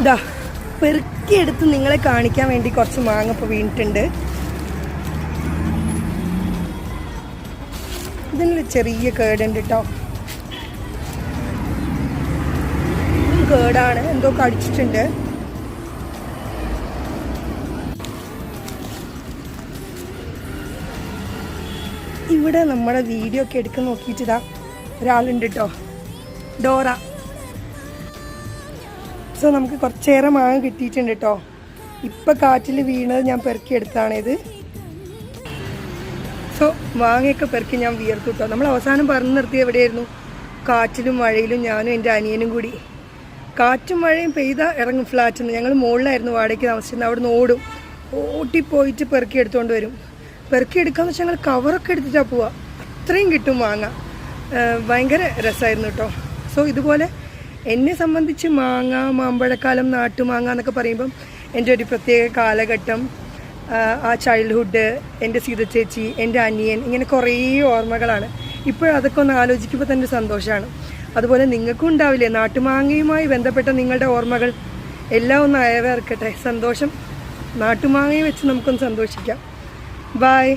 ഇതാ പെറുക്കിയെടുത്ത് നിങ്ങളെ കാണിക്കാൻ വേണ്ടി കുറച്ച് മാങ്ങ ഇപ്പോൾ വീണിട്ടുണ്ട്. ഇതിന് ചെറിയ കേടുണ്ട് കേട്ടോ. കേടാണ്, എന്തോ കടിച്ചിട്ടുണ്ട്. ഇവിടെ നമ്മുടെ വീഡിയോ ഒക്കെ എടുക്കാൻ നോക്കിയിട്ട് ഇതാ ഒരാളുണ്ട് കേട്ടോ, ഡോറ. സോ നമുക്ക് കുറച്ചേറെ മാങ്ങ കിട്ടിയിട്ടുണ്ട് കേട്ടോ. ഇപ്പം കാറ്റിൽ വീണത് ഞാൻ പെറുക്കിയെടുത്താണിത്. സോ മാങ്ങയൊക്കെ പെറുക്കി ഞാൻ വിയർത്തു കേട്ടോ. നമ്മൾ അവസാനം പറഞ്ഞു നിർത്തി എവിടെയായിരുന്നു? കാറ്റിലും മഴയിലും ഞാനും എൻ്റെ അനിയനും കൂടി. കാറ്റും മഴയും പെയ്താൽ ഇറങ്ങും ഫ്ലാറ്റിൽ നിന്ന്. ഞങ്ങൾ മുകളിലായിരുന്നു വാടകയ്ക്ക് താമസിച്ചിരുന്നത്. അവിടെ നിന്ന് ഓട്ടിപ്പോയിട്ട് പെറുക്കി എടുത്തുകൊണ്ട് വരും. പെറുക്കി എടുക്കാമെന്ന് വെച്ചാൽ ഞങ്ങൾ കവറൊക്കെ എടുത്തിട്ടാണ് പോവുക. അത്രയും കിട്ടും മാങ്ങ. ഭയങ്കര രസമായിരുന്നു കേട്ടോ. സോ ഇതുപോലെ എന്നെ സംബന്ധിച്ച് മാങ്ങ, മാമ്പഴക്കാലം, നാട്ടുമാങ്ങ എന്നൊക്കെ പറയുമ്പം എൻ്റെ ഒരു പ്രത്യേക കാലഘട്ടം, ആ ചൈൽഡ്ഹുഡ്, എൻ്റെ സീത ചേച്ചി, എൻ്റെ അനിയൻ, ഇങ്ങനെ കുറേ ഓർമ്മകളാണ്. ഇപ്പോഴതൊക്കെ ഒന്ന് ആലോചിക്കുമ്പോൾ തന്നെ സന്തോഷമാണ്. അതുപോലെ നിങ്ങൾക്കും ഉണ്ടാവില്ലേ നാട്ടുമാങ്ങയുമായി ബന്ധപ്പെട്ട നിങ്ങളുടെ ഓർമ്മകൾ? എല്ലാം ഒന്ന് അയവിറക്കട്ടെ. സന്തോഷം. നാട്ടുമാങ്ങയെ വെച്ച് നമുക്കൊന്ന് സന്തോഷിക്കാം. ബൈ.